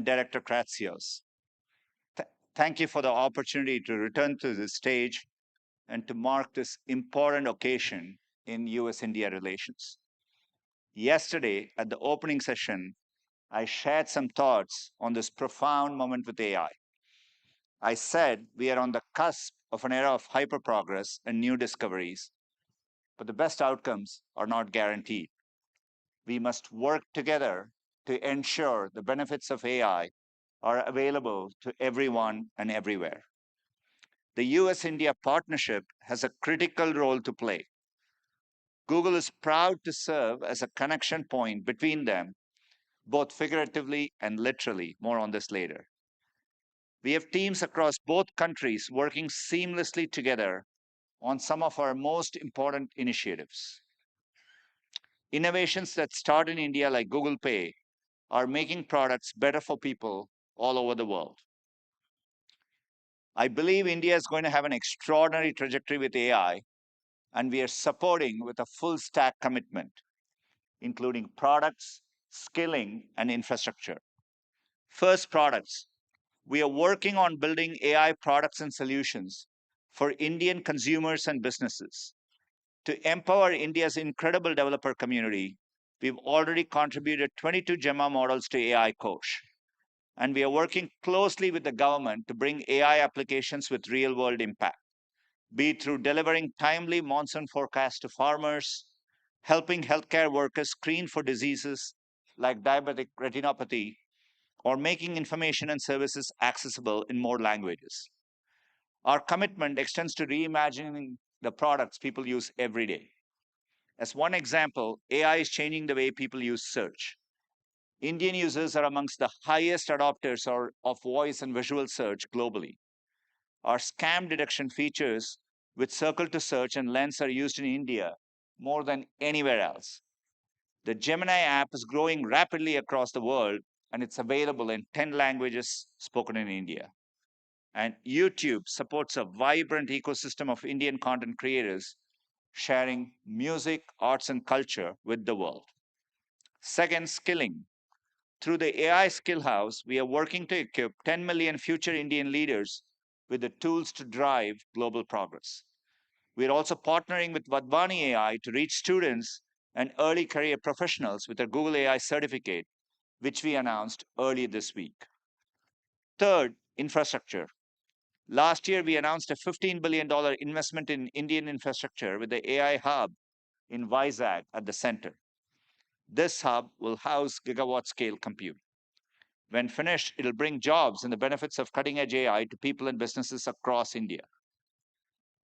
Director Kratsios. Thank you for the opportunity to return to this stage and to mark this important occasion in US India relations. Yesterday, at the opening session, I shared some thoughts on this profound moment with AI. I said we are on the cusp of an era of hyper progress and new discoveries, but the best outcomes are not guaranteed. We must work together to ensure the benefits of AI are available to everyone and everywhere. The US India partnership has a critical role to play. Google is proud to serve as a connection point between them, both figuratively and literally. More on this later. We have teams across both countries working seamlessly together on some of our most important initiatives. Innovations that start in India, like Google Pay, are making products better for people all over the world. I believe India is going to have an extraordinary trajectory with AI, and we are supporting with a full stack commitment, including products, skilling, and infrastructure. First, products. We are working on building AI products and solutions for Indian consumers and businesses. To empower India's incredible developer community, we've already contributed 22 Gemma models to AI Kosh. And we are working closely with the government to bring AI applications with real world impact, be it through delivering timely monsoon forecasts to farmers, helping healthcare workers screen for diseases like diabetic retinopathy, or making information and services accessible in more languages. Our commitment extends to reimagining the products people use every day. As one example, AI is changing the way people use search. Indian users are amongst the highest adopters of voice and visual search globally. Our scam detection features with Circle to Search and Lens are used in India more than anywhere else. The Gemini app is growing rapidly across the world, and it's available in 10 languages spoken in India. And YouTube supports a vibrant ecosystem of Indian content creators sharing music, arts, and culture with the world. Second, skilling. Through the AI Skill House, we are working to equip 10 million future Indian leaders with the tools to drive global progress. We are also partnering with Vadvani AI to reach students and early career professionals with a Google AI certificate, which we announced early this week. Third, infrastructure. Last year, we announced a $15 billion investment in Indian infrastructure with the AI Hub in Vizag at the center. This hub will house gigawatt scale compute. When finished, it'll bring jobs and the benefits of cutting edge AI to people and businesses across India.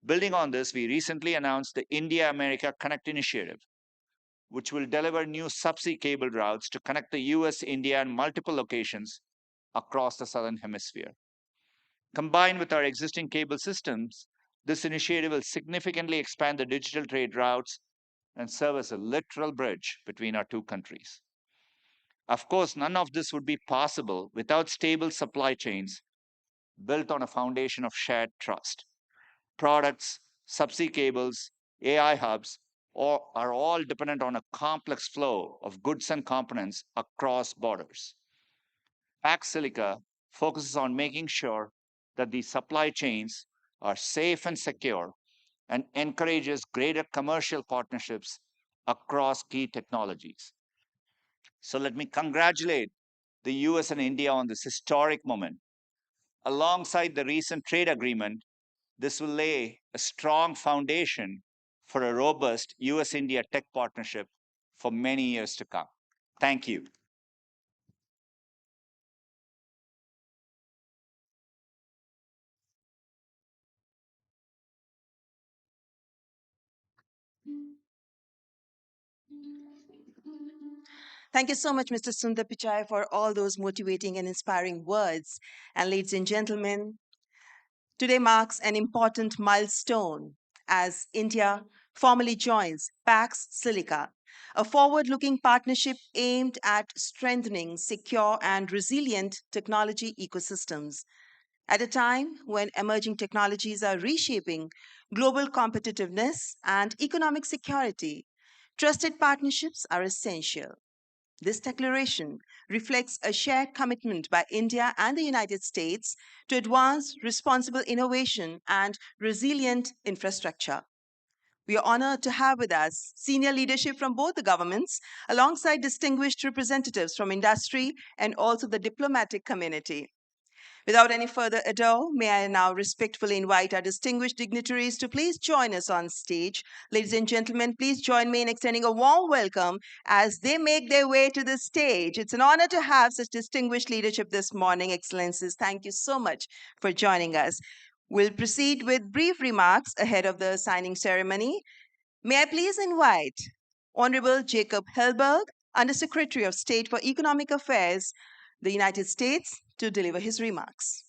Building on this, we recently announced the India America Connect initiative, which will deliver new subsea cable routes to connect the US, India, and multiple locations across the Southern Hemisphere. Combined with our existing cable systems, this initiative will significantly expand the digital trade routes and serve as a literal bridge between our two countries. Of course, none of this would be possible without stable supply chains built on a foundation of shared trust. Products, subsea cables, AI hubs are all dependent on a complex flow of goods and components across borders. Pax Silica focuses on making sure that these supply chains are safe and secure and encourages greater commercial partnerships across key technologies. So let me congratulate the US and India on this historic moment. Alongside the recent trade agreement, this will lay a strong foundation for a robust US India tech partnership for many years to come. Thank you. Thank you so much, Mr. Sundar Pichai, for all those motivating and inspiring words. And ladies and gentlemen, today marks an important milestone as India formally joins Pax Silica, a forward looking partnership aimed at strengthening secure and resilient technology ecosystems. At a time when emerging technologies are reshaping global competitiveness and economic security, trusted partnerships are essential. This declaration reflects a shared commitment by India and the United States to advance responsible innovation and resilient infrastructure. We are honored to have with us senior leadership from both the governments, alongside distinguished representatives from industry and also the diplomatic community. Without any further ado, may I now respectfully invite our distinguished dignitaries to please join us on stage. Ladies and gentlemen, please join me in extending a warm welcome as they make their way to the stage. It's an honor to have such distinguished leadership this morning, Excellencies. Thank you so much for joining us. We'll proceed with brief remarks ahead of the signing ceremony. May I please invite Honorable Jacob Helberg, Undersecretary of State for Economic Affairs, the United States, to deliver his remarks.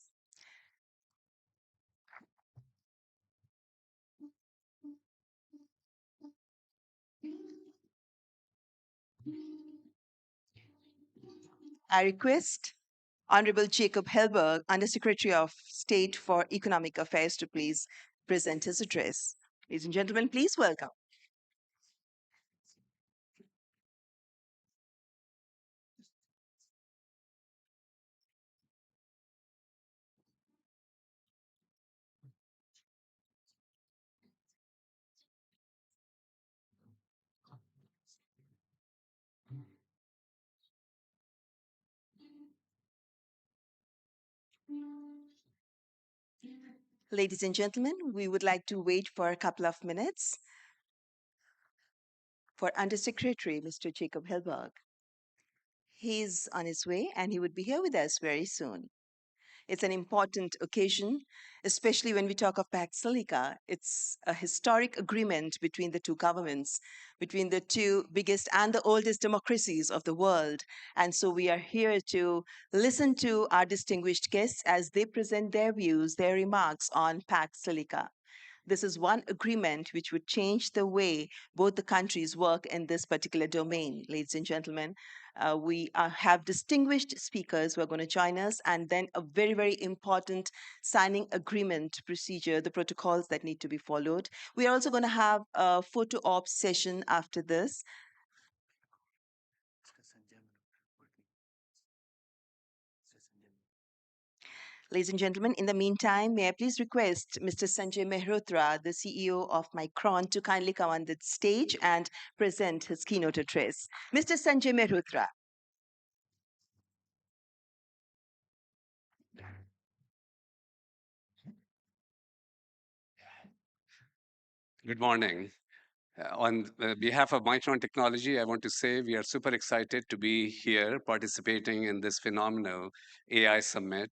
I request Honorable Jacob Helberg, Undersecretary of State for Economic Affairs, to please present his address. Ladies and gentlemen, please welcome. Ladies and gentlemen, we would like to wait for a couple of minutes for Undersecretary Mr. Jacob Helberg. He's on his way and he would be here with us very soon. It's an important occasion, especially when we talk of Pax Silica. It's a historic agreement between the two governments, between the two biggest and the oldest democracies of the world. And so we are here to listen to our distinguished guests as they present their views, their remarks on Pax Silica. This is one agreement which would change the way both the countries work in this particular domain. Ladies and gentlemen, we have distinguished speakers who are going to join us, and then a very, very important signing agreement procedure, the protocols that need to be followed. We are also going to have a photo op session after this. Ladies and gentlemen, in the meantime, may I please request Mr. Sanjay Mehrotra, the CEO of Micron, to kindly come on the stage and present his keynote address. Mr. Sanjay Mehrotra. Good morning. On behalf of Micron Technology, I want to say we are super excited to be here participating in this phenomenal AI summit.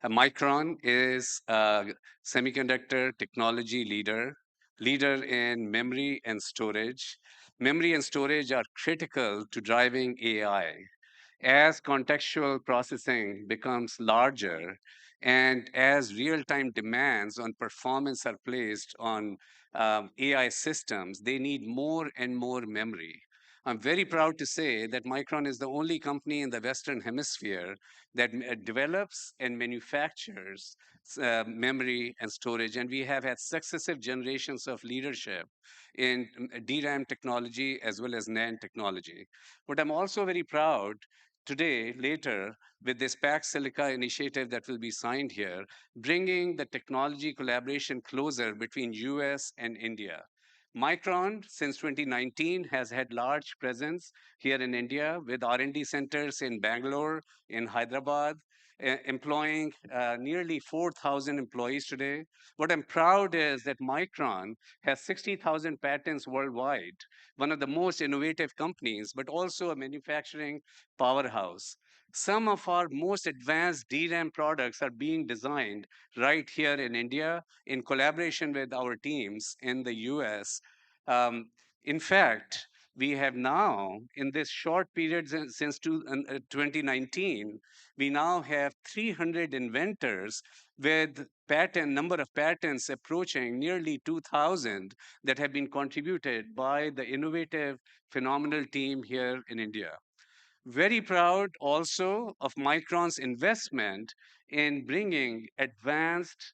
Micron is a semiconductor technology leader in memory and storage. Memory and storage are critical to driving AI. As contextual processing becomes larger and as real-time demands on performance are placed on AI systems, they need more and more memory. I'm very proud to say that Micron is the only company in the Western Hemisphere that develops and manufactures memory and storage. And we have had successive generations of leadership in DRAM technology as well as NAND technology. But I'm also very proud today, later, with this Pax Silica initiative that will be signed here, bringing the technology collaboration closer between US and India. Micron, since 2019, has had large presence here in India with R&D centers in Bangalore, in Hyderabad, employing nearly 4,000 employees today. What I'm proud is that Micron has 60,000 patents worldwide, one of the most innovative companies, but also a manufacturing powerhouse. Some of our most advanced DRAM products are being designed right here in India in collaboration with our teams in the US. Um, in fact, we have now, in this short period since 2019, we now have 300 inventors with number of patents approaching nearly 2,000 that have been contributed by the innovative, phenomenal team here in India. Very proud also of Micron's investment in bringing advanced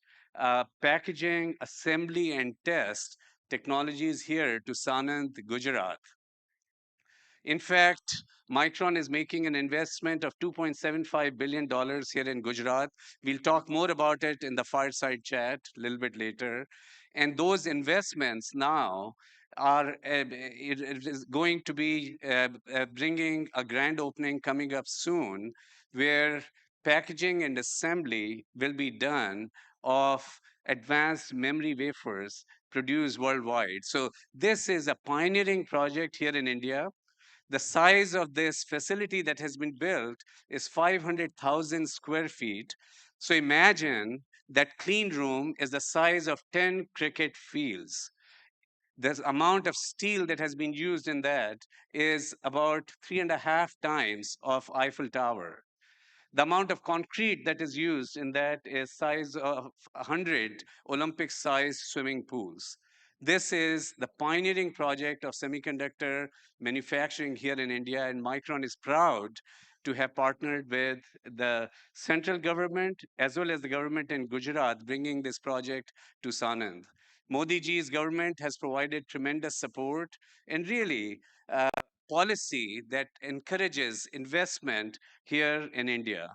packaging, assembly, and test technologies here to Sanand, Gujarat. In fact, Micron is making an investment of $2.75 billion here in Gujarat. We'll talk more about it in the Fireside chat a little bit later. And those investments now are it is going to be bringing a grand opening coming up soon, where packaging and assembly will be done of advanced memory wafers produced worldwide. So this is a pioneering project here in India. The size of this facility that has been built is 500,000 square feet. So imagine that clean room is the size of 10 cricket fields. The amount of steel that has been used in that is about 3.5 times of Eiffel Tower. The amount of concrete that is used in that is size of 100 Olympic-sized swimming pools. This is the pioneering project of semiconductor manufacturing here in India, and Micron is proud to have partnered with the central government as well as the government in Gujarat, bringing this project to Sanand. Modi ji's government has provided tremendous support and really policy that encourages investment here in India.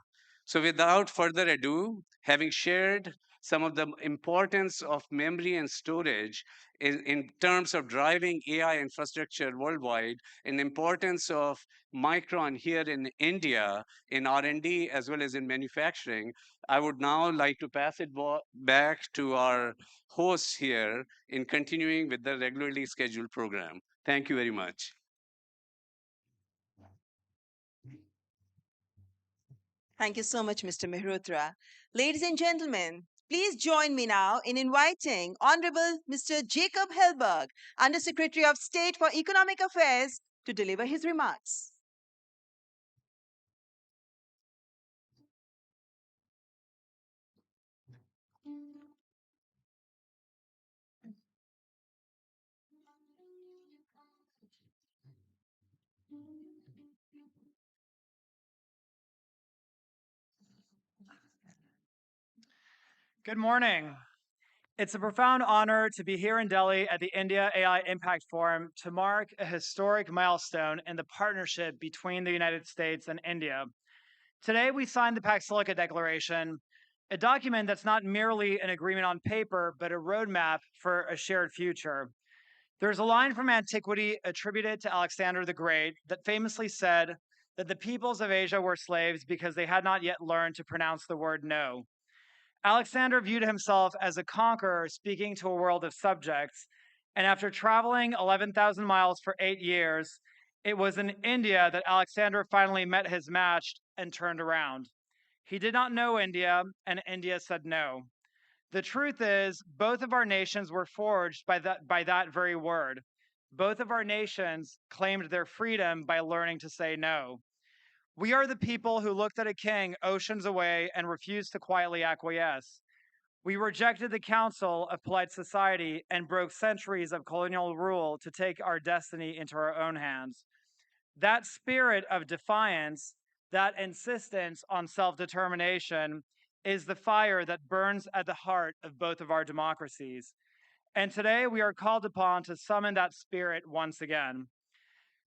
So without further ado, having shared some of the importance of memory and storage in terms of driving AI infrastructure worldwide, and importance of Micron here in India in R&D as well as in manufacturing, I would now like to pass it back to our hosts here in continuing with the regularly scheduled program. Thank you very much. Thank you so much, Mr. Mehrotra. Ladies and gentlemen, please join me now in inviting Honorable Mr. Jacob Helberg, Undersecretary of State for Economic Affairs, to deliver his remarks. Good morning. It's a profound honor to be here in Delhi at the India AI Impact Forum to mark a historic milestone in the partnership between the United States and India. Today, we signed the Pax Silica Declaration, a document that's not merely an agreement on paper, but a roadmap for a shared future. There's a line from antiquity attributed to Alexander the Great that famously said that the peoples of Asia were slaves because they had not yet learned to pronounce the word no. Alexander viewed himself as a conqueror speaking to a world of subjects, and after traveling 11,000 miles for 8 years, it was in India that Alexander finally met his match and turned around. He did not know India, and India said no. The truth is, both of our nations were forged by that very word. Both of our nations claimed their freedom by learning to say no. We are the people who looked at a king oceans away and refused to quietly acquiesce. We rejected the counsel of polite society and broke centuries of colonial rule to take our destiny into our own hands. That spirit of defiance, that insistence on self determination, is the fire that burns at the heart of both of our democracies. And today we are called upon to summon that spirit once again.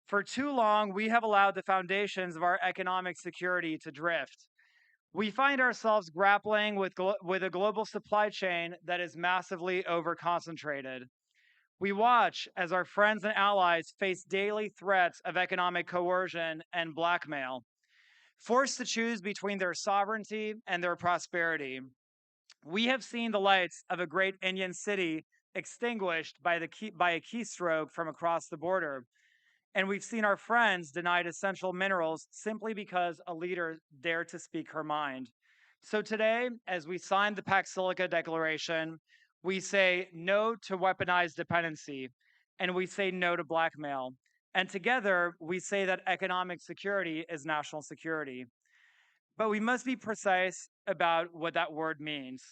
For too long, we have allowed the foundations of our economic security to drift. We find ourselves grappling with a global supply chain that is massively overconcentrated. We watch as our friends and allies face daily threats of economic coercion and blackmail, forced to choose between their sovereignty and their prosperity. We have seen the lights of a great Indian city extinguished by a keystroke from across the border. And we've seen our friends denied essential minerals simply because a leader dared to speak her mind. So today, as we sign the Pax Silica Declaration, we say no to weaponized dependency, and we say no to blackmail. And together, we say that economic security is national security. But we must be precise about what that word means.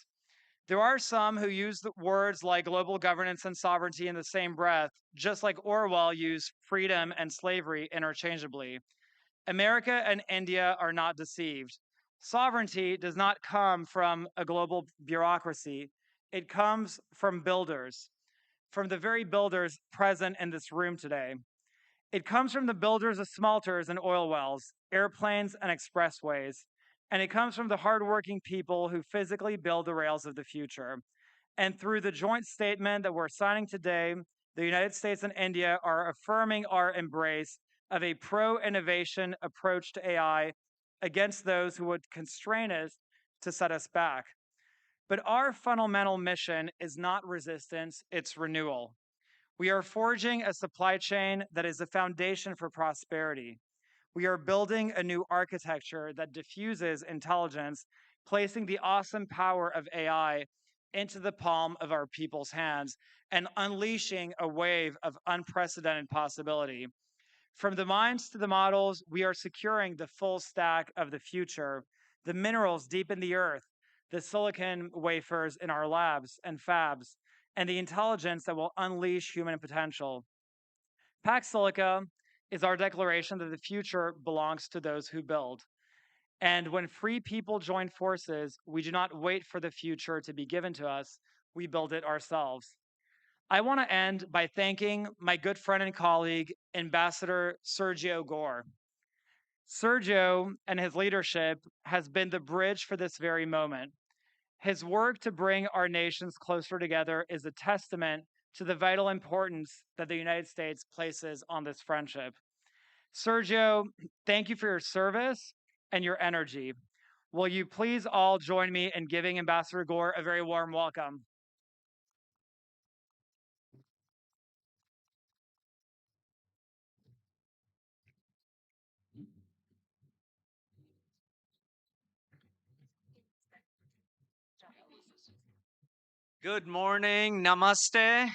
There are some who use the words like global governance and sovereignty in the same breath, just like Orwell used freedom and slavery interchangeably. America and India are not deceived. Sovereignty does not come from a global bureaucracy. It comes from builders, from the very builders present in this room today. It comes from the builders of smelters and oil wells, airplanes and expressways, and it comes from the hardworking people who physically build the rails of the future. And through the joint statement that we're signing today, the United States and India are affirming our embrace of a pro-innovation approach to AI against those who would constrain us to set us back. But our fundamental mission is not resistance, it's renewal. We are forging a supply chain that is the foundation for prosperity. We are building a new architecture that diffuses intelligence, placing the awesome power of AI into the palm of our people's hands and unleashing a wave of unprecedented possibility. From the minds to the models, we are securing the full stack of the future, the minerals deep in the earth, the silicon wafers in our labs and fabs, and the intelligence that will unleash human potential. Pax Silica is our declaration that the future belongs to those who build. And when free people join forces, we do not wait for the future to be given to us, we build it ourselves. I want to end by thanking my good friend and colleague, Ambassador Sergio Gore. Sergio and his leadership has been the bridge for this very moment. His work to bring our nations closer together is a testament to the vital importance that the United States places on this friendship. Sergio, thank you for your service and your energy. Will you please all join me in giving Ambassador Gore a very warm welcome? Good morning. Namaste.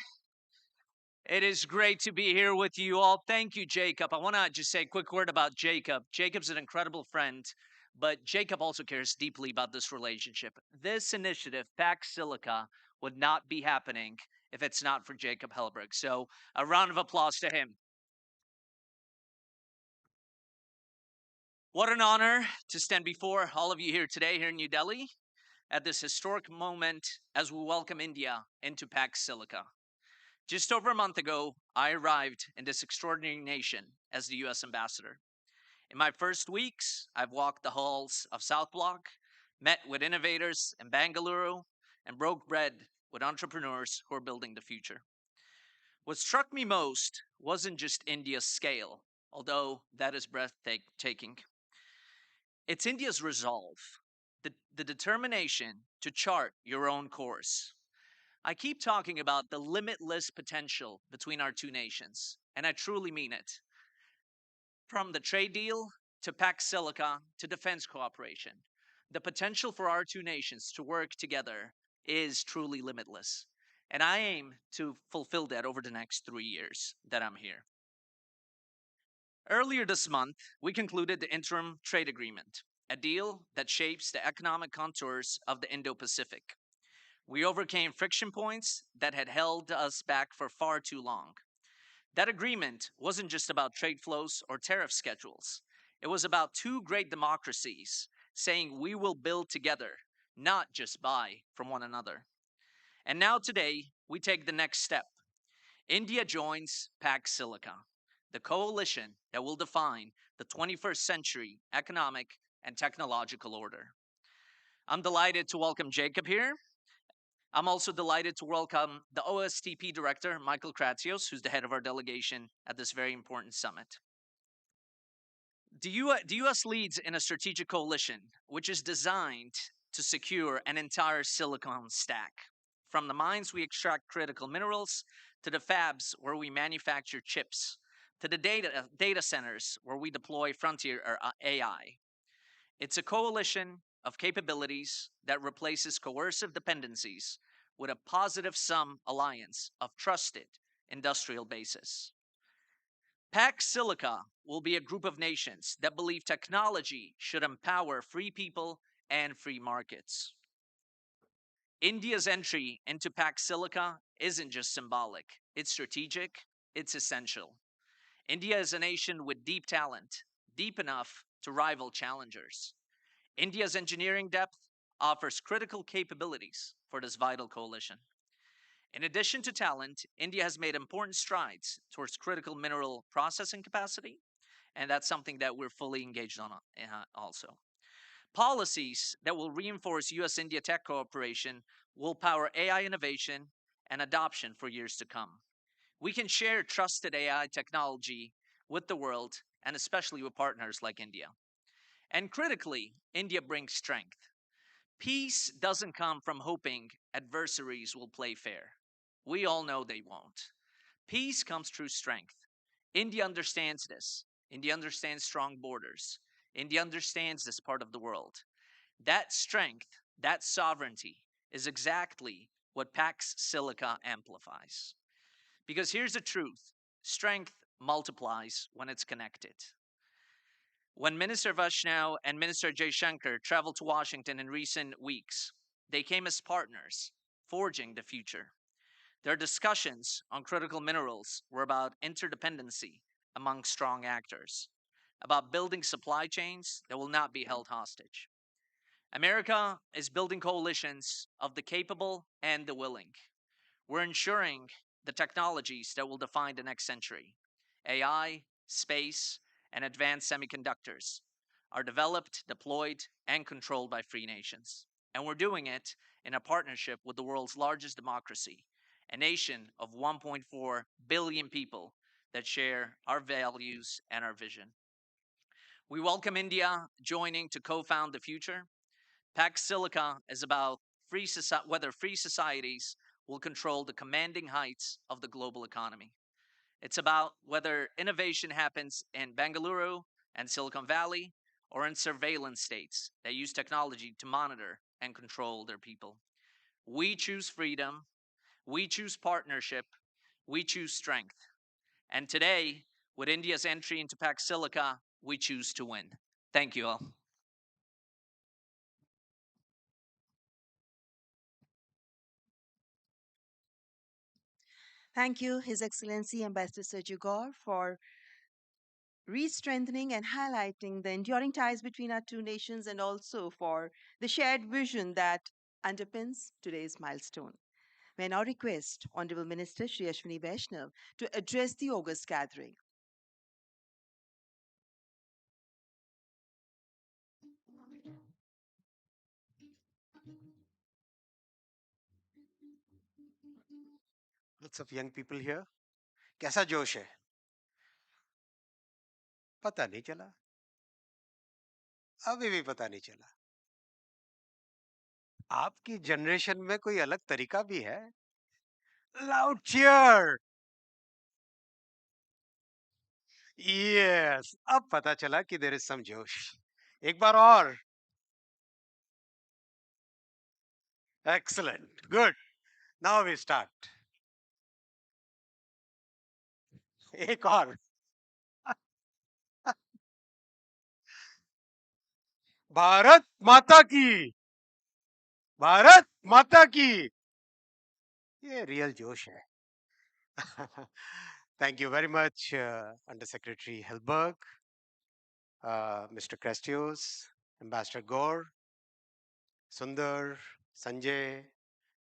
It is great to be here with you all. Thank you, Jacob. I want to just say a quick word about Jacob. Jacob's an incredible friend, but Jacob also cares deeply about this relationship. This initiative, Pax Silica, would not be happening if it's not for Jacob Hellberg. So a round of applause to him. What an honor to stand before all of you here today, here in New Delhi, at this historic moment as we welcome India into Pax Silica. Just over a month ago, I arrived in this extraordinary nation as the US ambassador. In my first weeks, I've walked the halls of South Block, met with innovators in Bangalore, and broke bread with entrepreneurs who are building the future. What struck me most wasn't just India's scale, although that is breathtaking. It's India's resolve, the determination to chart your own course. I keep talking about the limitless potential between our two nations, and I truly mean it. From the trade deal to Pax Silica to defense cooperation, the potential for our two nations to work together is truly limitless. And I aim to fulfill that over the next 3 years that I'm here. Earlier this month, we concluded the interim trade agreement, a deal that shapes the economic contours of the Indo-Pacific. We overcame friction points that had held us back for far too long. That agreement wasn't just about trade flows or tariff schedules. It was about two great democracies saying we will build together, not just buy from one another. And now today, we take the next step. India joins Pax Silica, the coalition that will define the 21st century economic and technological order. I'm delighted to welcome Jacob here. I'm also delighted to welcome the OSTP director, Michael Kratsios, who's the head of our delegation at this very important summit. The US leads in a strategic coalition, which is designed to secure an entire silicon stack. From the mines we extract critical minerals, to the fabs where we manufacture chips, to the data centers where we deploy frontier AI. It's a coalition of capabilities that replaces coercive dependencies with a positive sum alliance of trusted industrial bases. Pax Silica will be a group of nations that believe technology should empower free people and free markets. India's entry into Pax Silica isn't just symbolic, it's strategic, it's essential. India is a nation with deep talent, deep enough to rival challengers. India's engineering depth offers critical capabilities for this vital coalition. In addition to talent, India has made important strides towards critical mineral processing capacity, and that's something that we're fully engaged on also. Policies that will reinforce US India tech cooperation will power AI innovation and adoption for years to come. We can share trusted AI technology with the world and especially with partners like India. And critically, India brings strength. Peace doesn't come from hoping adversaries will play fair. We all know they won't. Peace comes through strength. India understands this. India understands strong borders. India understands this part of the world. That strength, that sovereignty, is exactly what Pax Silica amplifies. Because here's the truth: strength multiplies when it's connected. When Minister Vaishnaw and Minister Jaishankar traveled to Washington in recent weeks, they came as partners, forging the future. Their discussions on critical minerals were about interdependency among strong actors, about building supply chains that will not be held hostage. America is building coalitions of the capable and the willing. We're ensuring the technologies that will define the next century: AI, space, and advanced semiconductors are developed, deployed, and controlled by free nations. And we're doing it in a partnership with the world's largest democracy, a nation of 1.4 billion people that share our values and our vision. We welcome India joining to co found the future. Pax Silica is about whether free societies will control the commanding heights of the global economy. It's about whether innovation happens in Bengaluru and Silicon Valley or in surveillance states that use technology to monitor and control their people. We choose freedom, we choose partnership, we choose strength. And today, with India's entry into Pax Silica, we choose to win. Thank you all. Thank you, His Excellency Ambassador Sergio Gore, for re-strengthening and highlighting the enduring ties between our two nations and also for the shared vision that underpins today's milestone. May I now request Honorable Minister Shri Ashwini Vaishnav to address the August gathering. Lots of young people here. कैसा जोश है? पता नहीं चला. अभी भी पता नहीं चला. आपकी जनरेशन में कोई अलग तरीका भी है? Loud cheer. Yes. अब पता चला कि there is some जोश. एक बार और. Excellent. Good. Now we start. एक और. भारत माता की. भारत माता की. ये real जोश है. Thank you very much, Under Secretary Helberg, Mr. Crestios, Ambassador Gore, Sundar, Sanjay,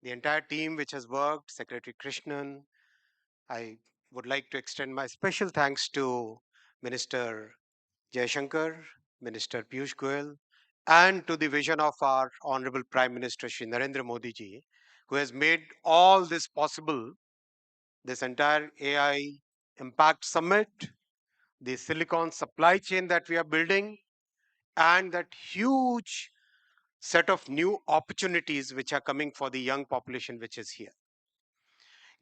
the entire team which has worked, Secretary Krishnan. I would like to extend my special thanks to Minister Jaishankar, Minister Piyush Goyal, and to the vision of our Honorable Prime Minister Shri Narendra Modi ji, who has made all this possible, this entire AI Impact Summit, the silicon supply chain that we are building, and that huge set of new opportunities which are coming for the young population which is here.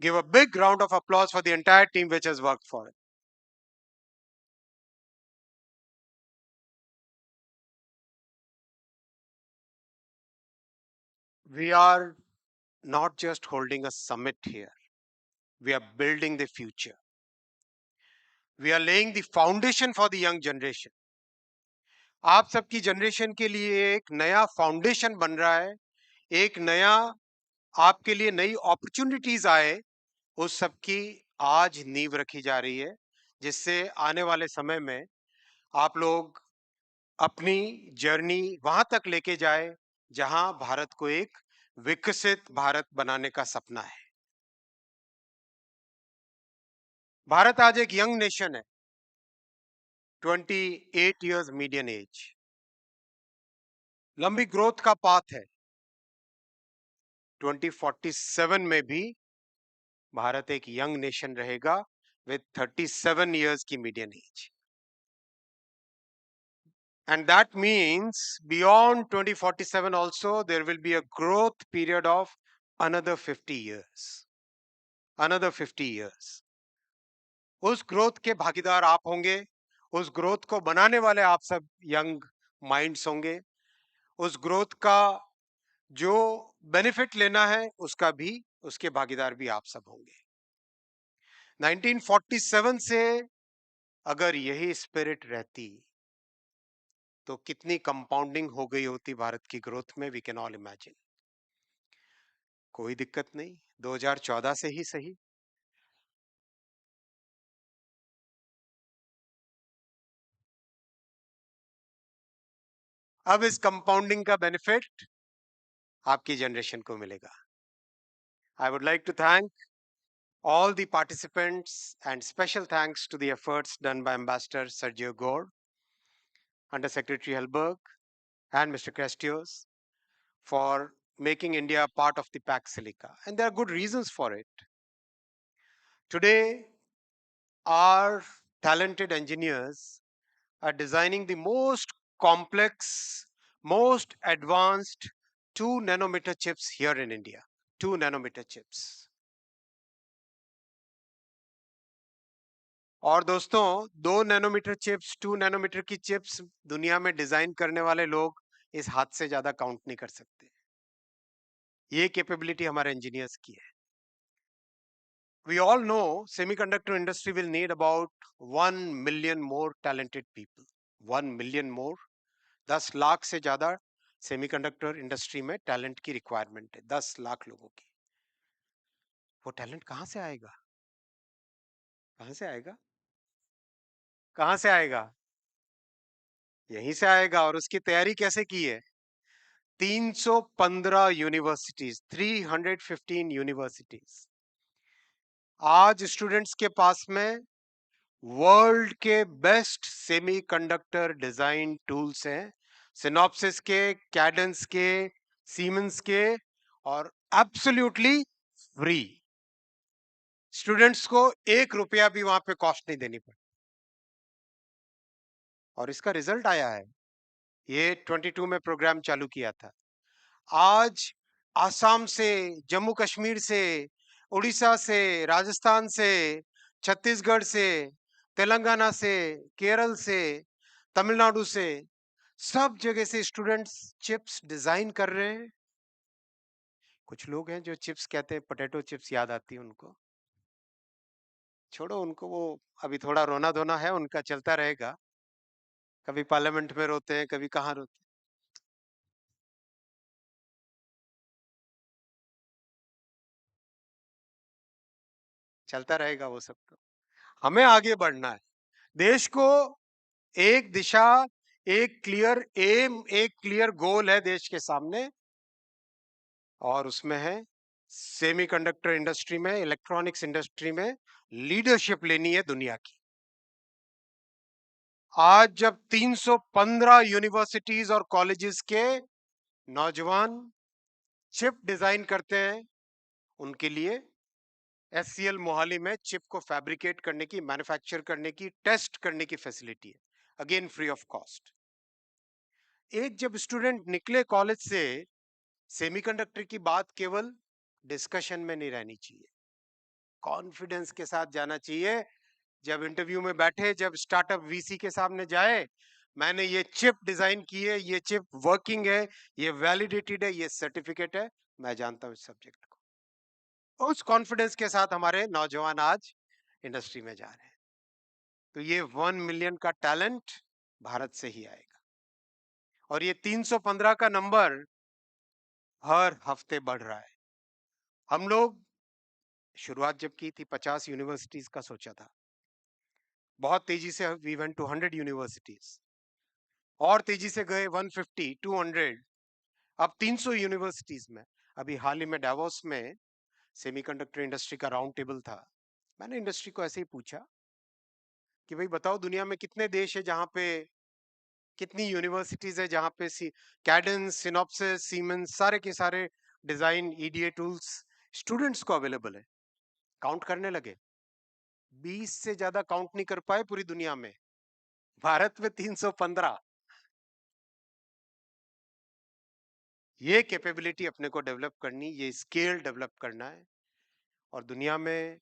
Give a big round of applause for the entire team which has worked for it. We are not just holding a summit here. We are building the future. We are laying the foundation for the young generation. आप सबकी generation के लिए एक नया foundation बन रहा है, एक नया आपके लिए नई अपॉर्चुनिटीज आए, उस सबकी आज नींव रखी जा रही है, जिससे आने वाले समय में आप लोग अपनी जर्नी वहां तक लेके जाए जहां भारत को एक विकसित भारत बनाने का सपना है. भारत आज एक यंग नेशन है, 28 इयर्स मीडियन एज, लंबी ग्रोथ का पाथ है। 2047 में भी भारत एक यंग नेशन रहेगा with 37 years की median age. And that means beyond 2047 also there will be a growth period of another 50 years. Another 50 years. उस ग्रोथ के भागीदार आप होंगे, उस ग्रोथ को बनाने वाले आप सब यंग माइंड्स होंगे, उस ग्रोथ का जो बेनिफिट लेना है उसका भी, उसके भागीदार भी आप सब होंगे। 1947 से अगर यही स्पिरिट रहती तो कितनी कंपाउंडिंग हो गई होती भारत की ग्रोथ में, वी कैन ऑल इमेजिन। कोई दिक्कत नहीं, 2014 से ही सही। अब इस कंपाउंडिंग का बेनिफिट आपकी जनरेशन को मिलेगा। I would like to thank all the participants and special thanks to the efforts done by Ambassador Sergio Gore, Under Secretary Helberg, and Mr. Crestios for making India part of the Pax Silica. And there are good reasons for it. Today, our talented engineers are designing the most complex, most advanced 2 nanometer chips here in India. 2 nanometer chips. और दोस्तों 2 nanometre chips, 2 nanometre की chips दुनिया में design करने वाले लोग इस हाथ से ज्यादा काउंट नहीं कर सकते। ये कैपेबिलिटी हमारे इंजीनियर्स की है। We all know semiconductor industry will need about 1 million more talented people. 1 million more, 10 lakh से ज्यादा सेमीकंडक्टर इंडस्ट्री में टैलेंट की रिक्वायरमेंट है, 10 लाख लोगों की। वो टैलेंट कहां से आएगा? कहां से आएगा? कहां से आएगा? यहीं से आएगा। और उसकी तैयारी कैसे की है? 315 यूनिवर्सिटीज, 315 यूनिवर्सिटीज। आज स्टूडेंट्स के पास में वर्ल्ड के बेस्ट सेमीकंडक्टर डिजाइन टूल्स हैं, सिनॉप्सिस के, कैडेंस के, सीमेंस के, और एब्सोल्युटली फ्री। स्टूडेंट्स को 1 रुपया भी वहां पे कॉस्ट नहीं देनी पड़ी। और इसका रिजल्ट आया है। ये 22 में प्रोग्राम चालू किया था। आज आसाम से, जम्मू कश्मीर से, उड़ीसा से, राजस्थान से, छत्तीसगढ़ से, तेलंगाना से, केरल से, तमिलनाडु से, सब जगह से स्टूडेंट्स चिप्स डिजाइन कर रहे हैं। कुछ लोग हैं जो चिप्स कहते हैं, पोटैटो चिप्स याद आती है उनको। छोड़ो उनको, वो अभी थोड़ा रोना धोना है उनका, चलता रहेगा। कभी पार्लियामेंट में रोते हैं, कभी कहाँ रोते हैं। चलता रहेगा वो सब। तो हमें आगे बढ़ना है। देश को एक दिशा, एक क्लियर एम, एक क्लियर गोल है देश के सामने, और उसमें है सेमीकंडक्टर इंडस्ट्री में, इलेक्ट्रॉनिक्स इंडस्ट्री में लीडरशिप लेनी है दुनिया की। आज जब 315 यूनिवर्सिटीज और कॉलेजेस के नौजवान चिप डिजाइन करते हैं, उनके लिए एससीएल मोहाली में चिप को फैब्रिकेट करने की, मैन्युफैक्चर करने की, टेस्ट करने की फैसिलिटी है, अगेन फ्री ऑफ कॉस्ट। एक जब स्टूडेंट निकले कॉलेज से, सेमीकंडक्टर की बात केवल डिस्कशन में नहीं रहनी चाहिए, कॉन्फिडेंस के साथ जाना चाहिए। जब इंटरव्यू में बैठे, जब स्टार्टअप वीसी के सामने जाए, मैंने ये चिप डिजाइन की है, ये चिप वर्किंग है, ये वैलिडेटेड है, ये सर्टिफिकेट है, मैं जानता हूं इस सब्जेक्ट को। उस कॉन्फिडेंस के साथ हमारे नौजवान आज इंडस्ट्री में जा रहे हैं। तो ये 1 मिलियन का टैलेंट भारत से ही आएगा। और ये 315 का नंबर हर हफ्ते बढ़ रहा है। हम लोग शुरुआत जब की थी 50 यूनिवर्सिटीज का सोचा था, बहुत तेजी से वी वेंट टू 100 यूनिवर्सिटीज, और तेजी से गए 150, 200, अब 300 यूनिवर्सिटीज में। अभी हाल ही में डावोस में सेमीकंडक्टर इंडस्ट्री का राउंड टेबल था, मैंने इंडस्ट्री को ऐसे ही पूछा कि भाई बताओ दुनिया में कितने देश है जहां पे, कितनी यूनिवर्सिटीज है जहां पे कैडेंस, सिनॉप्सिस, सीमेंस, सारे के सारे डिजाइन ईडीए टूल्स स्टूडेंट्स को अवेलेबल है। काउंट करने लगे, 20 से ज्यादा काउंट नहीं कर पाए पूरी दुनिया में, भारत में 315। ये कैपेबिलिटी अपने को डेवलप करनी, ये स्केल डेवलप करना है। और दुनिया में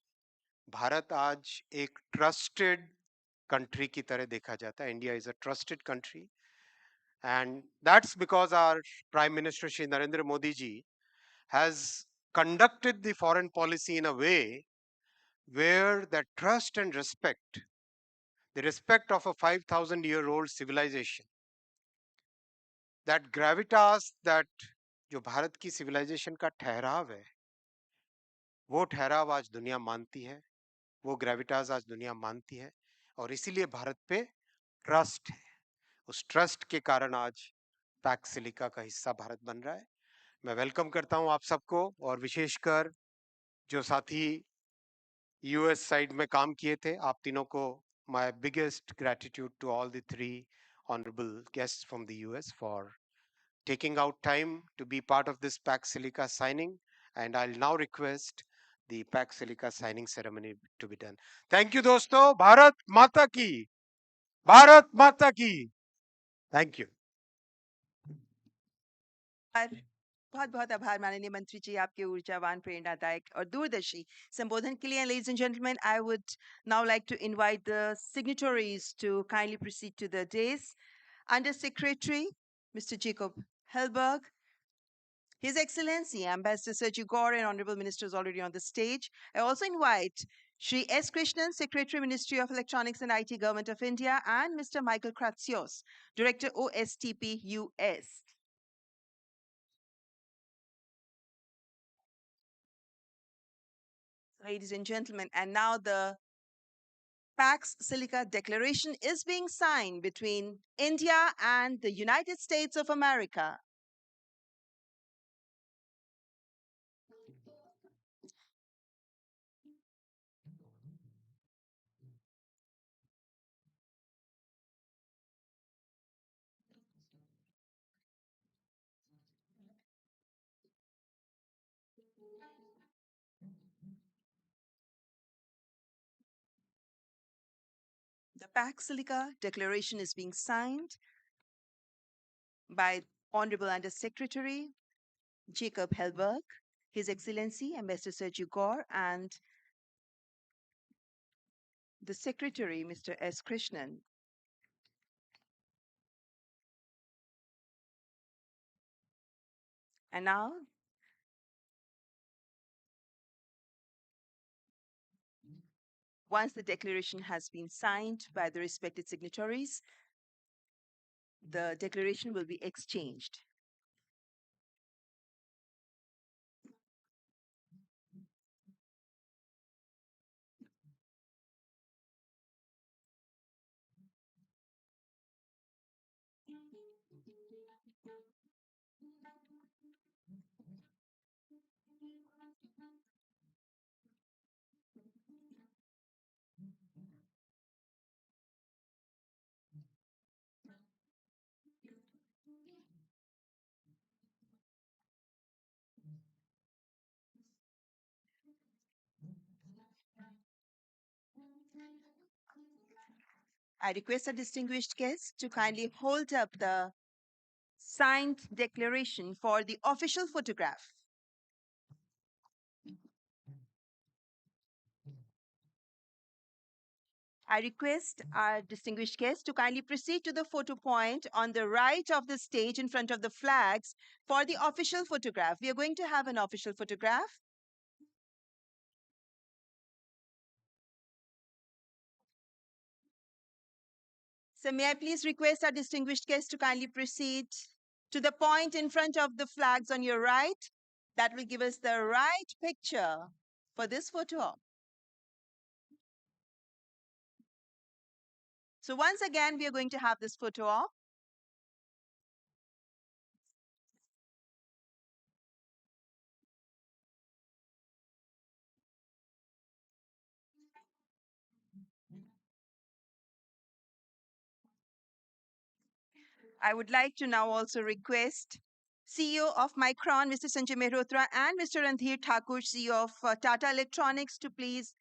भारत आज एक ट्रस्टेड कंट्री की तरह देखा जाता है। India is a trusted country, and that's because our Prime Minister Shri Narendra Modi ji has conducted the foreign policy in a way where the trust and respect, the respect of a 5,000-year-old civilization, that gravitas, that जो भारत की civilization का ठहराव है, वो ठहराव आज दुनिया मानती है, वो ग्रेविटास आज दुनिया मानती है, और इसीलिए भारत पे ट्रस्ट है। उस ट्रस्ट के कारण आज पैक्स सिलिका का हिस्सा भारत बन रहा है। मैं वेलकम करता हूं आप सबको, और विशेषकर जो साथी यूएस साइड में काम किए थे, आप तीनों को my biggest gratitude to all the three honourable guests from the US for taking out time to be part of this Pax Silica signing, and I'll now request the Pax Silica signing ceremony to be done. Thank you दोस्तों, भारत माता की, भारत माता की। Thank you. बहुत बहुत आभार माननीय मंत्री जी, आपके ऊर्जावान, प्रेरणादायक और दूरदर्शी संबोधन के लिए। Ladies and gentlemen, I would now like to invite the signatories to kindly proceed to the dais. Under Secretary, Mr. Jacob Helberg, His Excellency Ambassador Sergio Gore and Honorable Ministers already on the stage. I also invite Shri S. Krishnan, Secretary, Ministry of Electronics and IT, Government of India, and Mr. Michael Kratsios, Director, OSTP, US. Ladies and gentlemen, and now the Pax Silica Declaration is being signed between India and the United States of America. The Pax Silica Declaration is being signed by Honorable Under Secretary Jacob Helberg, His Excellency Ambassador Sergio Gore, and the Secretary, Mr. S. Krishnan. And now, once the declaration has been signed by the respected signatories, the declaration will be exchanged. I request our distinguished guests to kindly hold up the signed declaration for the official photograph. I request our distinguished guests to kindly proceed to the photo point on the right of the stage in front of the flags for the official photograph. We are going to have an official photograph. So may I please request our distinguished guests to kindly proceed to the point in front of the flags on your right. That will give us the right picture for this photo op. So once again, we are going to have this photo op. I would like to now also request CEO of Micron, Mr. Sanjay Mehrotra, and Mr. Randhir Thakur, CEO of Tata Electronics, to please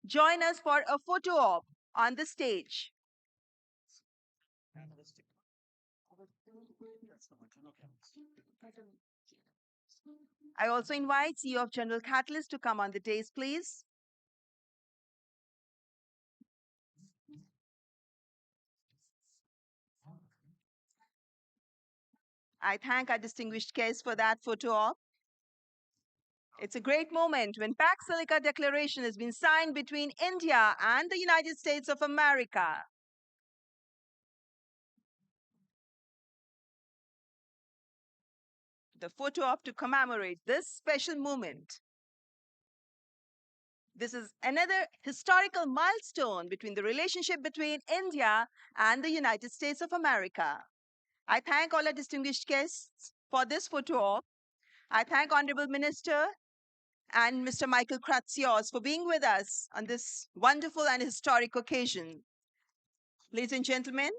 join us for a photo op on the stage. I also invite CEO of General Catalyst to come on the dais, please. I thank our distinguished guests for that photo op. It's a great moment when Pax Silica Declaration has been signed between India and the United States of America. The photo op to commemorate this special moment. This is another historical milestone between the relationship between India and the United States of America. I thank all our distinguished guests for this photo op. I thank Honorable Minister and Mr. Michael Kratsios for being with us on this wonderful and historic occasion. Ladies and gentlemen,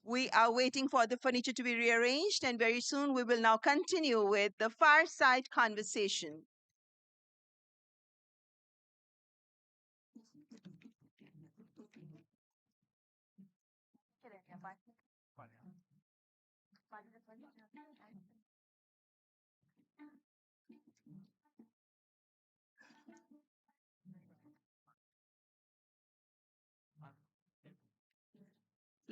we are waiting for the furniture to be rearranged, and very soon we will now continue with the fireside conversation.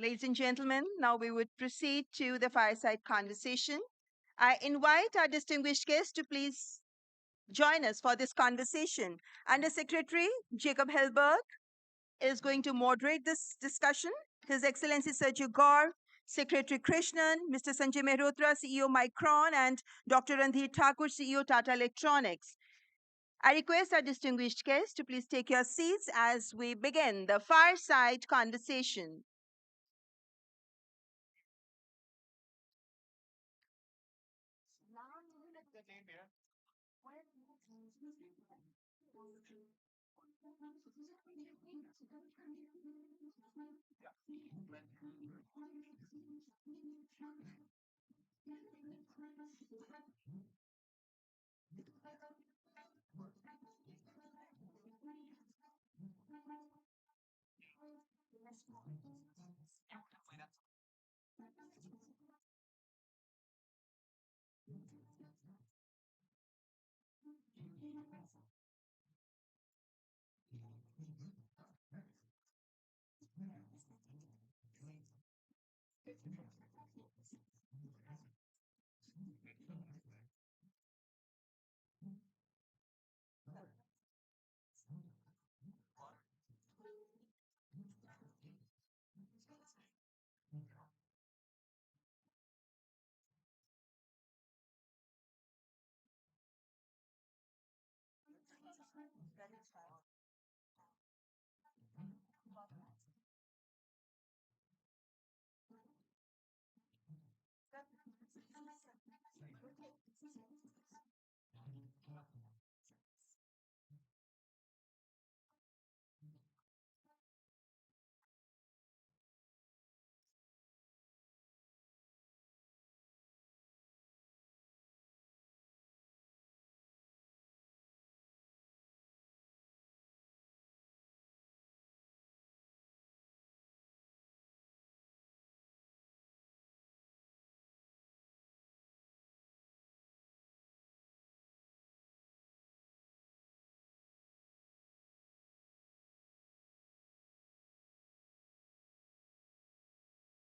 Ladies and gentlemen, now we would proceed to the fireside conversation. I invite our distinguished guests to please join us for this conversation. Under Secretary Jacob Helberg is going to moderate this discussion. His Excellency Sergio Gore, Secretary Krishnan, Mr. Sanjay Mehrotra, CEO Micron, and Dr. Randhir Thakur, CEO Tata Electronics. I request our distinguished guests to please take your seats as we begin the fireside conversation.